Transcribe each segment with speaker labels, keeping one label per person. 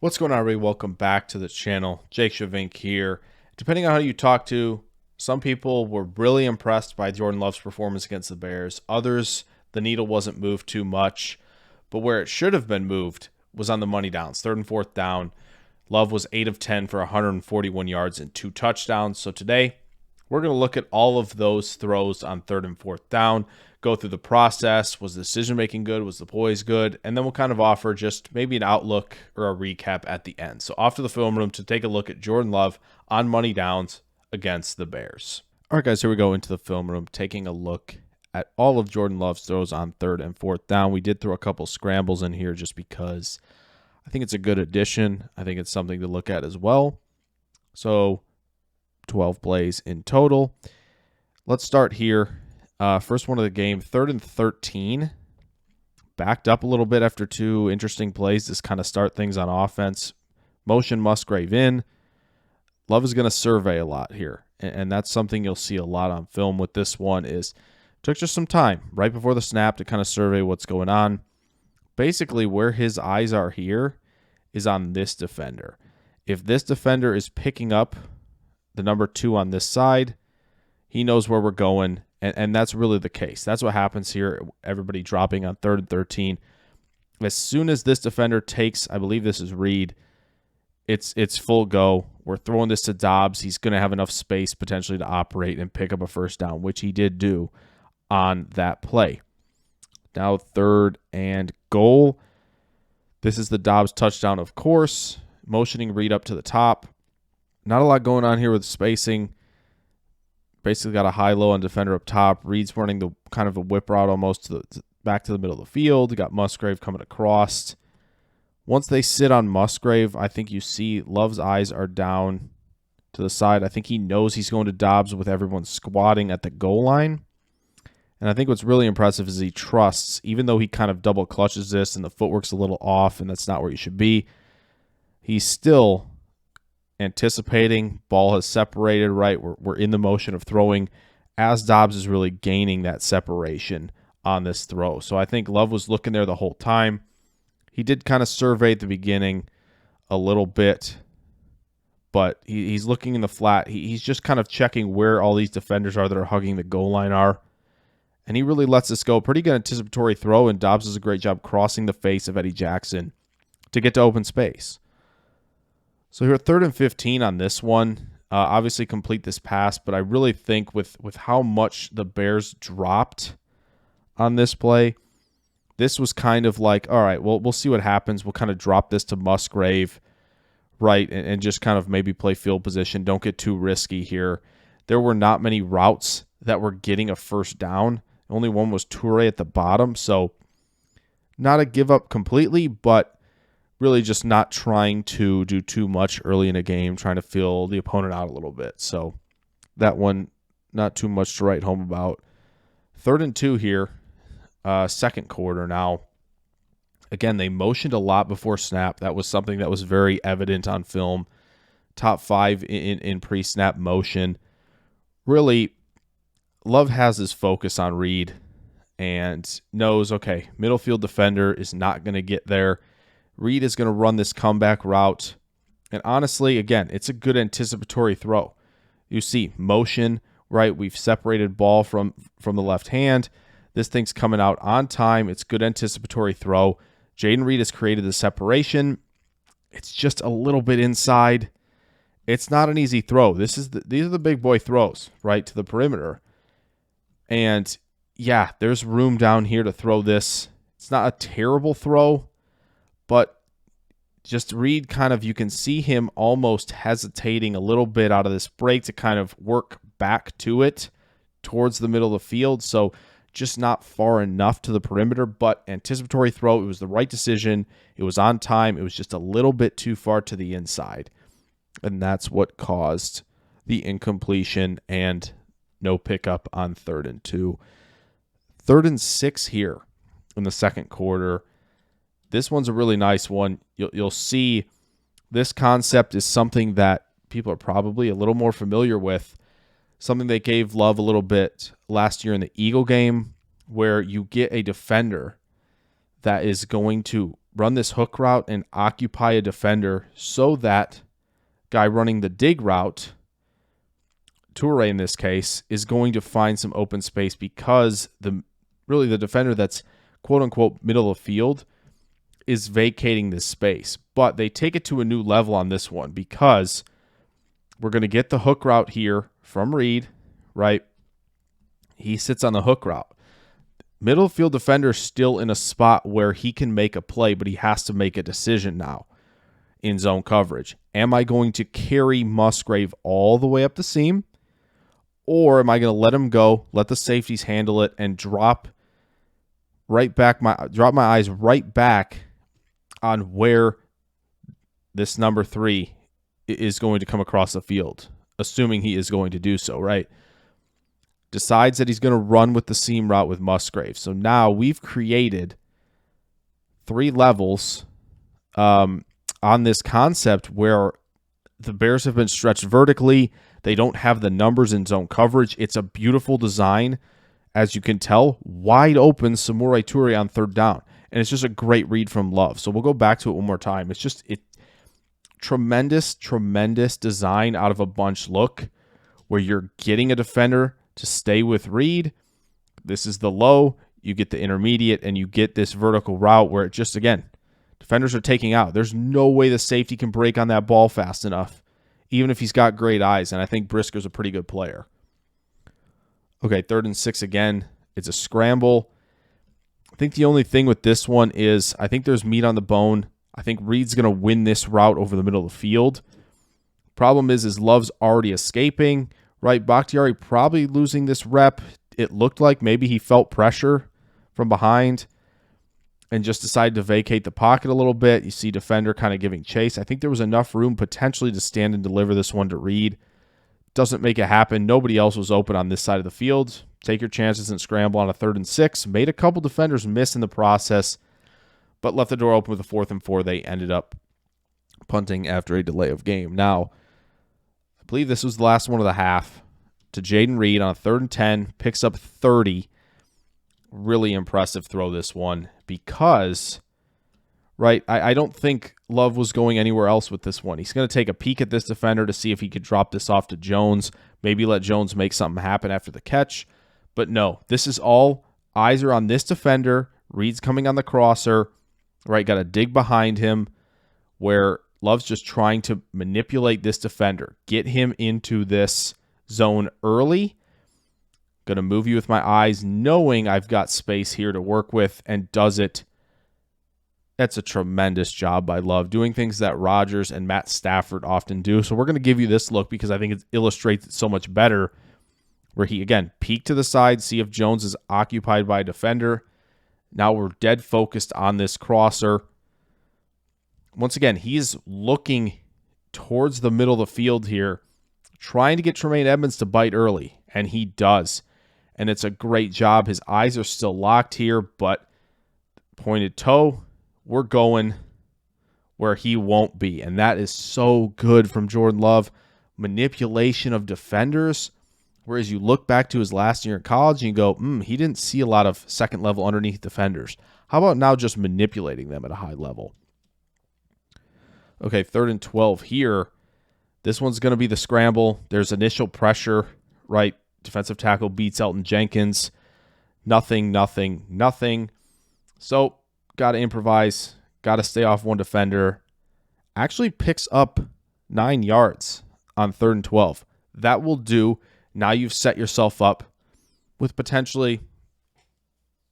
Speaker 1: What's going on, everybody? Welcome back to the channel. Jake Shavink here. Depending on how you talk to, some people were really impressed by Jordan Love's performance against the Bears. Others, the needle wasn't moved too much. But where it should have been moved was on the money downs. Third and fourth down. Love was 8 of 10 for 141 yards and 2 touchdowns. So today, we're going to look at all of those throws on third and fourth down, go through the process. Was the decision-making good? Was the poise good? And then we'll kind of offer just maybe an outlook or a recap at the end. So off to the film room to take a look at Jordan Love on money downs against the Bears. All right, guys, here we go into the film room, taking a look at all of Jordan Love's throws on third and fourth down. We did throw a couple scrambles in here just because I think it's a good addition. I think it's something to look at as well. So 12 plays in total. Let's start here. First one of the game, 3rd and 13. Backed up a little bit after 2 interesting plays to kind of start things on offense. Motion Musgrave in. Love is going to survey a lot here, and that's something you'll see a lot on film with this one. Is took just some time right before the snap to kind of survey what's going on. Basically, where his eyes are here is on this defender. If this defender is picking up the number 2 on this side, he knows where we're going, and that's really the case. That's what happens here. Everybody dropping on 3rd and 13. As soon as this defender takes, I believe this is Reed, it's full go. We're throwing this to Dobbs. He's going to have enough space potentially to operate and pick up a first down, which he did do on that play. Now 3rd and goal. This is the Dobbs touchdown, of course. Motioning Reed up to the top. Not a lot going on here with spacing. Basically got a high-low on defender up top. Reed's running the kind of a whip route almost back to the middle of the field. Got Musgrave coming across. Once they sit on Musgrave, I think you see Love's eyes are down to the side. I think he knows he's going to Dobbs with everyone squatting at the goal line. And I think what's really impressive is he trusts, even though he kind of double clutches this and the footwork's a little off and that's not where you should be, he's still anticipating. Ball has separated, right? We're in the motion of throwing as Dobbs is really gaining that separation on this throw. So I think Love was looking there the whole time. He did kind of survey at the beginning a little bit, but he's looking in the flat. He's just kind of checking where all these defenders are that are hugging the goal line are. And he really lets this go. Pretty good anticipatory throw, and Dobbs does a great job crossing the face of Eddie Jackson to get to open space. So here, 3rd and 15 on this one. Obviously complete this pass, but I really think with how much the Bears dropped on this play, this was kind of like, all right, well, we'll see what happens. We'll kind of drop this to Musgrave, right, and just kind of maybe play field position. Don't get too risky here. There were not many routes that were getting a first down. Only one was Toure at the bottom, so not a give up completely, but really just not trying to do too much early in a game, trying to feel the opponent out a little bit. So that one, not too much to write home about. 3rd and 2 here, second quarter now. Again, they motioned a lot before snap. That was something that was very evident on film. Top 5 in pre-snap motion. Really, Love has his focus on Reed and knows, okay, middle field defender is not going to get there. Reed is going to run this comeback route. And honestly, again, it's a good anticipatory throw. You see motion, right? We've separated ball from the left hand. This thing's coming out on time. It's good anticipatory throw. Jaden Reed has created the separation. It's just a little bit inside. It's not an easy throw. These are the big boy throws, right, to the perimeter. And yeah, there's room down here to throw this. It's not a terrible throw, but just Reed kind of, you can see him almost hesitating a little bit out of this break to kind of work back to it towards the middle of the field. So just not far enough to the perimeter, but anticipatory throw. It was the right decision. It was on time. It was just a little bit too far to the inside. And that's what caused the incompletion and no pickup on 3rd and 2. 3rd and 6 here in the second quarter. This one's a really nice one. You'll see this concept is something that people are probably a little more familiar with. Something they gave Love a little bit last year in the Eagle game, where you get a defender that is going to run this hook route and occupy a defender so that guy running the dig route, Toure in this case, is going to find some open space because the defender that's quote-unquote middle of field is vacating this space. But they take it to a new level on this one because we're going to get the hook route here from Reed, right? He sits on the hook route. Middle field defender is still in a spot where he can make a play, but he has to make a decision now in zone coverage. Am I going to carry Musgrave all the way up the seam? Or am I going to let him go, let the safeties handle it, and drop my eyes right back on where this number 3 is going to come across the field, assuming he is going to do so, right? Decides that he's going to run with the seam route with Musgrave. So now we've created 3 levels on this concept where the Bears have been stretched vertically. They don't have the numbers in zone coverage. It's a beautiful design, as you can tell. Wide open Samori Toure on 3rd down. And it's just a great read from Love. So we'll go back to it one more time. It's just tremendous, tremendous design out of a bunch look where you're getting a defender to stay with Reed. This is the low. You get the intermediate, and you get this vertical route where it just, again, defenders are taking out. There's no way the safety can break on that ball fast enough, even if he's got great eyes, and I think Brisker's a pretty good player. Okay, 3rd and 6 again. It's a scramble. I think the only thing with this one is I think there's meat on the bone. I think Reed's going to win this route over the middle of the field. Problem is Love's already escaping, right? Bakhtiari probably losing this rep. It looked like maybe he felt pressure from behind and just decided to vacate the pocket a little bit. You see defender kind of giving chase. I think there was enough room potentially to stand and deliver this one to Reed. Doesn't make it happen. Nobody else was open on this side of the field. Take your chances and scramble on a 3rd and 6. Made a couple defenders miss in the process, but left the door open with a 4th and 4. They ended up punting after a delay of game. Now, I believe this was the last one of the half to Jaden Reed on a 3rd and 10. Picks up 30. Really impressive throw, this one, because, right, I don't think Love was going anywhere else with this one. He's going to take a peek at this defender to see if he could drop this off to Jones, maybe let Jones make something happen after the catch. But no, this is all eyes are on this defender. Reed's coming on the crosser, right? Got to dig behind him where Love's just trying to manipulate this defender, get him into this zone early. Going to move you with my eyes, knowing I've got space here to work with, and does it. That's a tremendous job by Love, doing things that Rodgers and Matt Stafford often do. So we're going to give you this look because I think it illustrates it so much better, where he, again, peek to the side, see if Jones is occupied by a defender. Now we're dead focused on this crosser. Once again, he's looking towards the middle of the field here, trying to get Tremaine Edmonds to bite early, and he does. And it's a great job. His eyes are still locked here, but pointed toe, we're going where he won't be. And that is so good from Jordan Love. Manipulation of defenders. Whereas you look back to his last year in college and you go, he didn't see a lot of second level underneath defenders. How about now just manipulating them at a high level? Okay, 3rd and 12 here. This one's going to be the scramble. There's initial pressure, right? Defensive tackle beats Elton Jenkins. Nothing. So, got to improvise. Got to stay off one defender. Actually picks up 9 yards on 3rd and 12. That will do. Now you've set yourself up with potentially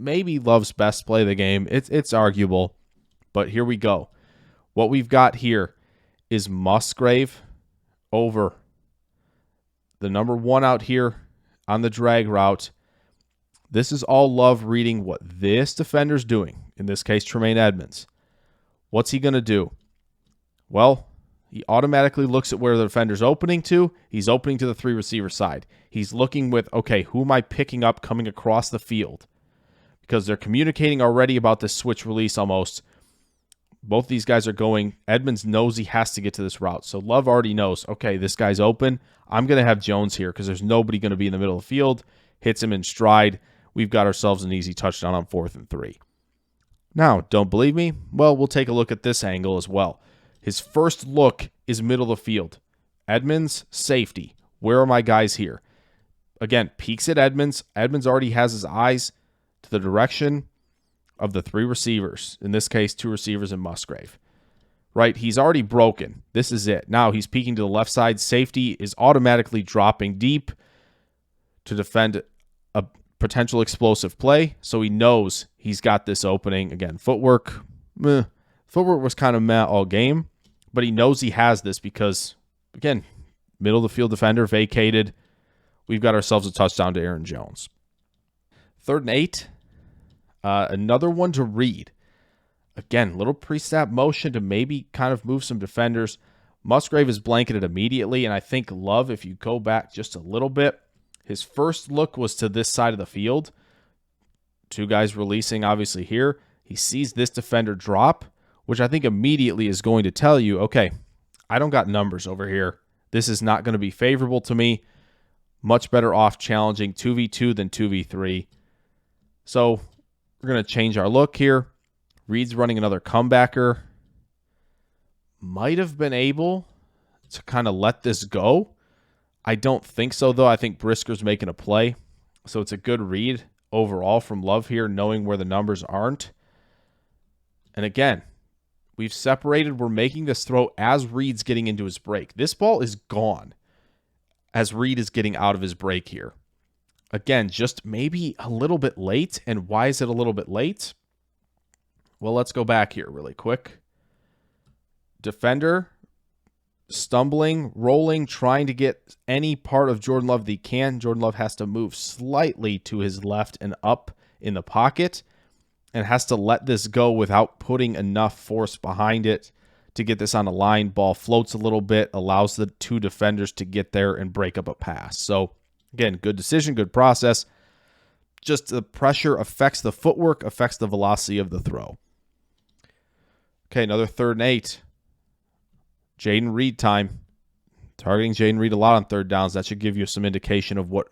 Speaker 1: maybe Love's best play of the game. It's arguable, but here we go. What we've got here is Musgrave over the number 1 out here on the drag route. This is all Love reading what this defender's doing, in this case, Tremaine Edmonds. What's he going to do? Well, he automatically looks at where the defender's opening to. He's opening to the 3 receiver side. He's looking with, okay, who am I picking up coming across the field? Because they're communicating already about this switch release almost. Both these guys are going. Edmonds knows he has to get to this route. So Love already knows, okay, this guy's open. I'm going to have Jones here because there's nobody going to be in the middle of the field. Hits him in stride. We've got ourselves an easy touchdown on 4th and 3. Now, don't believe me? Well, we'll take a look at this angle as well. His first look is middle of the field. Edmonds, safety. Where are my guys here? Again, peeks at Edmonds. Edmonds already has his eyes to the direction of the three receivers. In this case, two receivers and Musgrave. Right? He's already broken. This is it. Now he's peeking to the left side. Safety is automatically dropping deep to defend a potential explosive play. So he knows he's got this opening. Again, footwork. Footwork was kind of meh all game. But he knows he has this because, again, middle of the field defender vacated. We've got ourselves a touchdown to Aaron Jones. 3rd and 8. Another one to Reed. Again, little pre-snap motion to maybe kind of move some defenders. Musgrave is blanketed immediately, and I think Love, if you go back just a little bit, his first look was to this side of the field. Two guys releasing, obviously, here. He sees this defender drop, which I think immediately is going to tell you, okay, I don't got numbers over here. This is not going to be favorable to me. Much better off challenging 2v2 than 2v3. So we're going to change our look here. Reed's running another comebacker. Might have been able to kind of let this go. I don't think so, though. I think Brisker's making a play. So it's a good read overall from Love here, knowing where the numbers aren't. And again, we've separated. We're making this throw as Reed's getting into his break. This ball is gone as Reed is getting out of his break here. Again, just maybe a little bit late. And why is it a little bit late? Well, let's go back here really quick. Defender stumbling, rolling, trying to get any part of Jordan Love that he can. Jordan Love has to move slightly to his left and up in the pocket and has to let this go without putting enough force behind it to get this on a line. Ball floats a little bit, allows the two defenders to get there and break up a pass. So, again, good decision, good process. Just the pressure affects the footwork, affects the velocity of the throw. Okay, another 3rd and 8. Jaden Reed time. Targeting Jaden Reed a lot on 3rd downs. That should give you some indication of what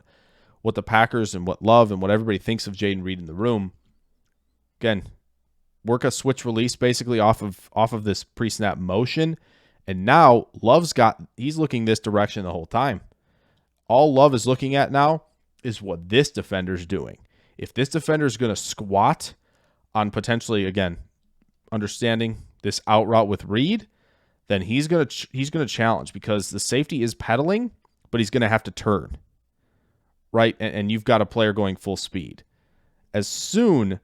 Speaker 1: the Packers and what Love and what everybody thinks of Jaden Reed in the room. Again, work a switch release basically off of this pre-snap motion. And now he's looking this direction the whole time. All Love is looking at now is what this defender's doing. If this defender is going to squat on potentially, again, understanding this out route with Reed, then he's going to challenge because the safety is pedaling, but he's going to have to turn, right? And you've got a player going full speed. As soon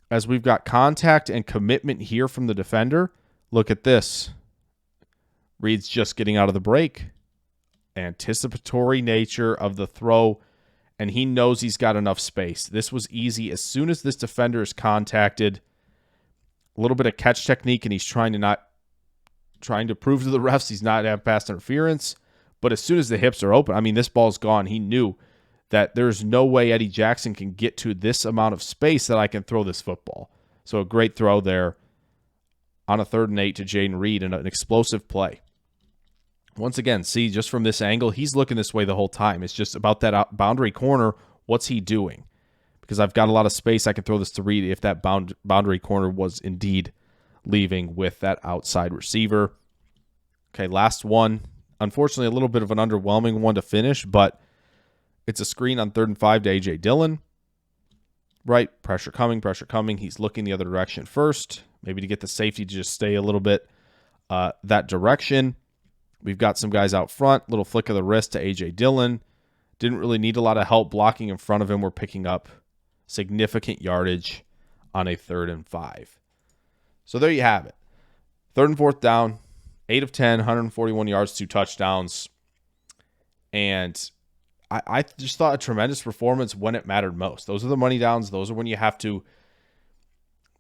Speaker 1: as we've got contact and commitment here from the defender, look at this. Reed's just getting out of the break. Anticipatory nature of the throw, and he knows he's got enough space. This was easy. As soon as this defender is contacted, a little bit of catch technique, and he's trying to prove to the refs he's not have pass interference. But as soon as the hips are open, I mean, this ball's gone. He knew that there's no way Eddie Jackson can get to this amount of space that I can throw this football. So a great throw there on a 3rd and 8 to Jaden Reed and an explosive play. Once again, see, just from this angle, he's looking this way the whole time. It's just about that boundary corner. What's he doing? Because I've got a lot of space. I can throw this to Reed if that boundary corner was indeed leaving with that outside receiver. Okay, last one. Unfortunately, a little bit of an underwhelming one to finish, but it's a screen on 3rd and 5 to A.J. Dillon. Right, pressure coming. He's looking the other direction first, maybe to get the safety to just stay a little bit that direction. We've got some guys out front, little flick of the wrist to A.J. Dillon. Didn't really need a lot of help blocking in front of him. We're picking up significant yardage on a 3rd and 5. So there you have it. 3rd and 4th down, 8 of 10, 141 yards, 2 touchdowns. And I just thought a tremendous performance when it mattered most. Those are the money downs. Those are when you have to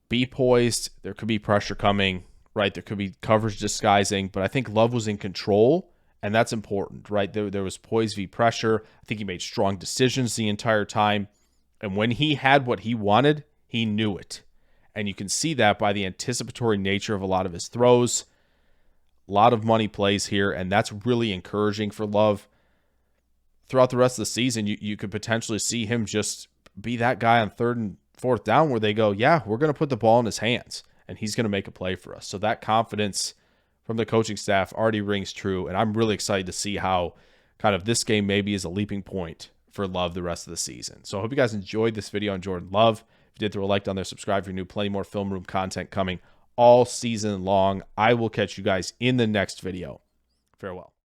Speaker 1: be poised. There could be pressure coming, right? There could be coverage disguising. But I think Love was in control, and that's important, right? There was poise v. pressure. I think he made strong decisions the entire time. And when he had what he wanted, he knew it. And you can see that by the anticipatory nature of a lot of his throws. A lot of money plays here, and that's really encouraging for Love. Throughout the rest of the season, you could potentially see him just be that guy on 3rd and fourth down where they go, yeah, we're going to put the ball in his hands and he's going to make a play for us. So that confidence from the coaching staff already rings true. And I'm really excited to see how kind of this game maybe is a leaping point for Love the rest of the season. So I hope you guys enjoyed this video on Jordan Love. If you did, throw a like down there, subscribe if you're new. Plenty more Film Room content coming all season long. I will catch you guys in the next video. Farewell.